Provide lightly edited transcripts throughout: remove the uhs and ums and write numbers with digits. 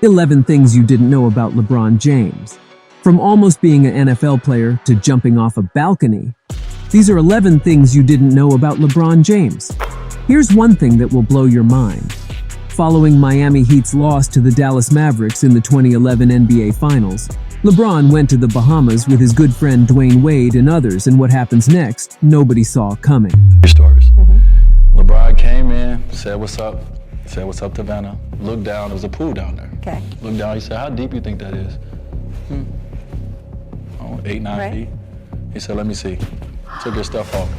11 things you didn't know about LeBron James. From almost being an NFL player to jumping off a balcony, these are 11 things you didn't know about LeBron James. Here's one thing that will blow your mind. Following Miami Heat's loss to the Dallas Mavericks in the 2011 NBA Finals, LeBron went to the Bahamas with his good friend Dwayne Wade and others, and what happens next, nobody saw coming. Stories. LeBron came in, said what's up to Vanna, looked down, there was a pool down there. Okay. Looked down, he said, how deep you think that is? Oh, 8, 9 Right. feet. He said, let me see. Took his stuff off,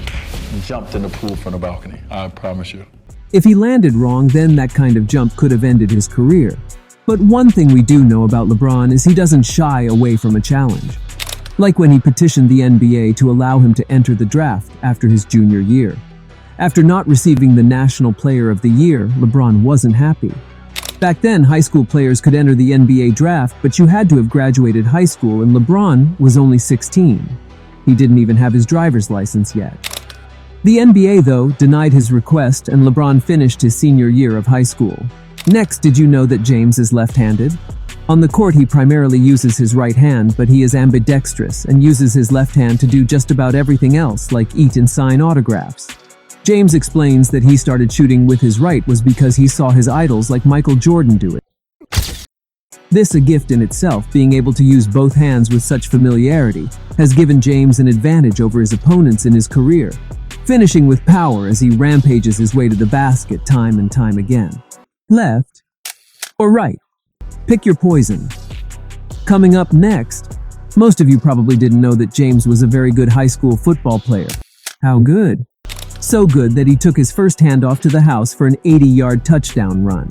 jumped in the pool from the balcony, I promise you. If he landed wrong, then that kind of jump could have ended his career. But one thing we do know about LeBron is he doesn't shy away from a challenge. Like when he petitioned the NBA to allow him to enter the draft after his junior year. After not receiving the National Player of the Year, LeBron wasn't happy. Back then, high school players could enter the NBA draft, but you had to have graduated high school, and LeBron was only 16. He didn't even have his driver's license yet. The NBA, though, denied his request, and LeBron finished his senior year of high school. Next, did you know that James is left-handed? On the court, he primarily uses his right hand, but he is ambidextrous and uses his left hand to do just about everything else, like eat and sign autographs. James explains that he started shooting with his right was because he saw his idols like Michael Jordan do it. This, a gift in itself, being able to use both hands with such familiarity, has given James an advantage over his opponents in his career, finishing with power as he rampages his way to the basket time and time again. Left or right? Pick your poison. Coming up next, most of you probably didn't know that James was a very good high school football player. How good? So good that he took his first handoff to the house for an 80-yard touchdown run.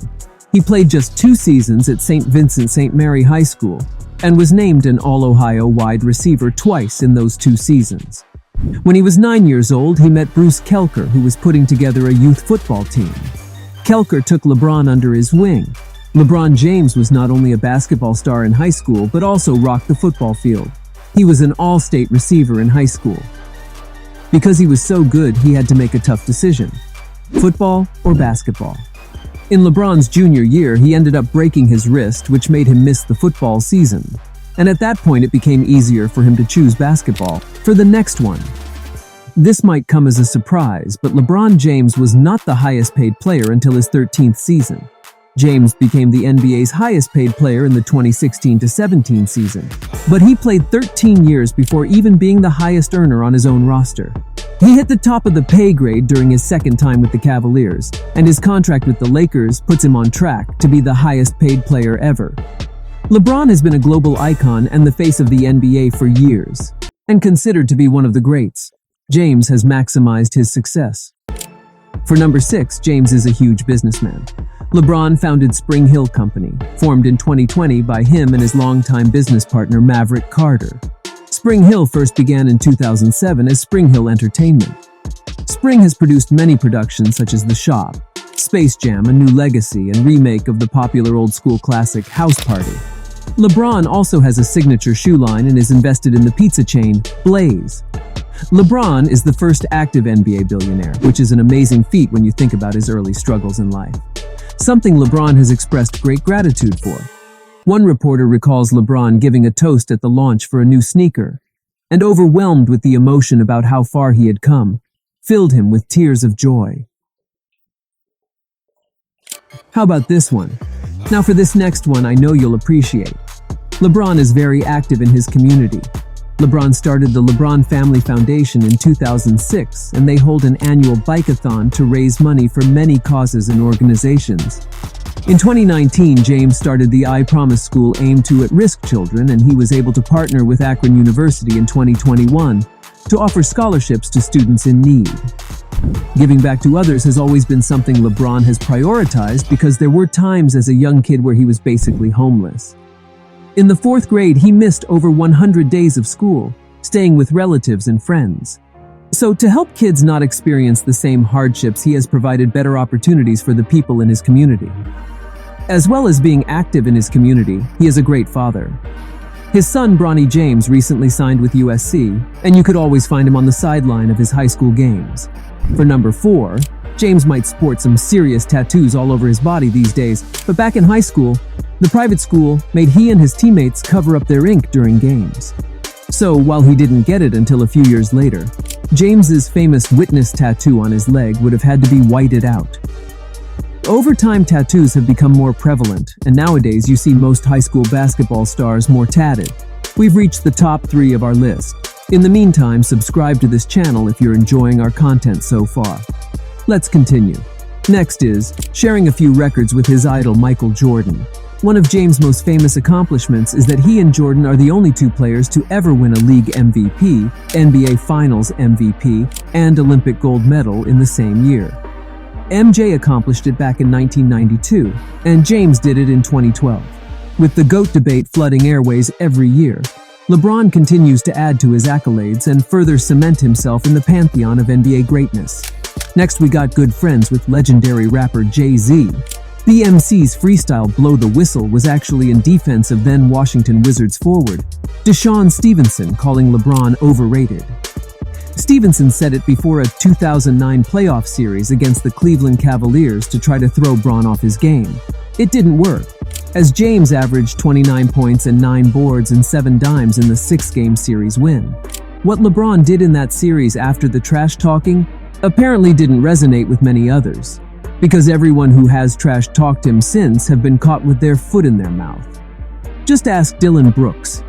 He played just 2 seasons at St. Vincent St. Mary High School and was named an All-Ohio wide receiver twice in those 2 seasons. When he was 9 years old, he met Bruce Kelker, who was putting together a youth football team. Kelker took LeBron under his wing. LeBron James was not only a basketball star in high school, but also rocked the football field. He was an all-state receiver in high school. Because he was so good, he had to make a tough decision: football or basketball. In LeBron's junior year, he ended up breaking his wrist, which made him miss the football season. And at that point, it became easier for him to choose basketball for the next one. This might come as a surprise, but LeBron James was not the highest paid player until his 13th season. James became the NBA's highest paid player in the 2016-17 season, but he played 13 years before even being the highest earner on his own roster. He hit the top of the pay grade during his second time with the Cavaliers, and his contract with the Lakers puts him on track to be the highest paid player ever. LeBron has been a global icon and the face of the NBA for years, and considered to be one of the greats. James has maximized his success. For number 6, James is a huge businessman. LeBron founded Spring Hill Company, formed in 2020 by him and his longtime business partner Maverick Carter. Spring Hill first began in 2007 as Spring Hill Entertainment. Spring has produced many productions such as The Shop, Space Jam: A New Legacy, and remake of the popular old-school classic House Party. LeBron also has a signature shoe line and is invested in the pizza chain Blaze. LeBron is the first active NBA billionaire, which is an amazing feat when you think about his early struggles in life. Something LeBron has expressed great gratitude for. One reporter recalls LeBron giving a toast at the launch for a new sneaker, and overwhelmed with the emotion about how far he had come, filled him with tears of joy. How about this one? Now for this next one, I know you'll appreciate. LeBron is very active in his community. LeBron started the LeBron Family Foundation in 2006, and they hold an annual bike-a-thon to raise money for many causes and organizations. In 2019, James started the I Promise School aimed to at-risk children, and he was able to partner with Akron University in 2021 to offer scholarships to students in need. Giving back to others has always been something LeBron has prioritized because there were times as a young kid where he was basically homeless. In the 4th grade, he missed over 100 days of school, staying with relatives and friends. So to help kids not experience the same hardships, he has provided better opportunities for the people in his community. As well as being active in his community, he is a great father. His son, Bronny James, recently signed with USC, and you could always find him on the sideline of his high school games. For number 4, James might sport some serious tattoos all over his body these days, but back in high school, The private school made he and his teammates cover up their ink during games. So, while he didn't get it until a few years later, James's famous witness tattoo on his leg would have had to be whited out. Over time, tattoos have become more prevalent, and nowadays you see most high school basketball stars more tatted. We've reached the top 3 of our list. In the meantime, subscribe to this channel if you're enjoying our content so far. Let's continue. Next is sharing a few records with his idol Michael Jordan. One of James' most famous accomplishments is that he and Jordan are the only 2 players to ever win a league MVP, NBA Finals MVP, and Olympic gold medal in the same year. MJ accomplished it back in 1992, and James did it in 2012. With the GOAT debate flooding airways every year, LeBron continues to add to his accolades and further cement himself in the pantheon of NBA greatness. Next, we got good friends with legendary rapper Jay-Z. The MC's freestyle Blow the Whistle was actually in defense of then Washington Wizards forward Deshaun Stevenson, calling LeBron overrated. Stevenson said it before a 2009 playoff series against the Cleveland Cavaliers to try to throw Bron off his game. It didn't work, as James averaged 29 points and 9 boards and 7 dimes in the 6-game series win. What LeBron did in that series after the trash talking apparently didn't resonate with many others, because everyone who has trash-talked him since have been caught with their foot in their mouth. Just ask Dylan Brooks.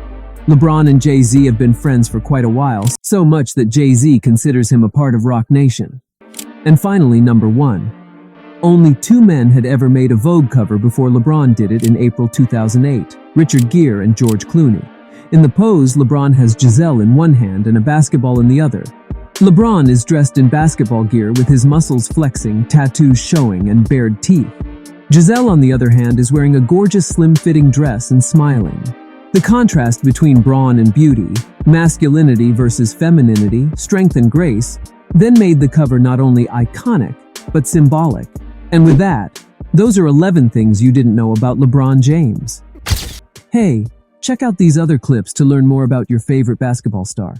LeBron and Jay-Z have been friends for quite a while, so much that Jay-Z considers him a part of Rock Nation. And finally, number 1. Only 2 men had ever made a Vogue cover before LeBron did it in April 2008, Richard Gere and George Clooney. In the pose, LeBron has Giselle in one hand and a basketball in the other. LeBron is dressed in basketball gear with his muscles flexing, tattoos showing, and bared teeth. Giselle, on the other hand, is wearing a gorgeous slim-fitting dress and smiling. The contrast between brawn and beauty, masculinity versus femininity, strength and grace, then made the cover not only iconic, but symbolic. And with that, those are 11 things you didn't know about LeBron James. Hey, check out these other clips to learn more about your favorite basketball star.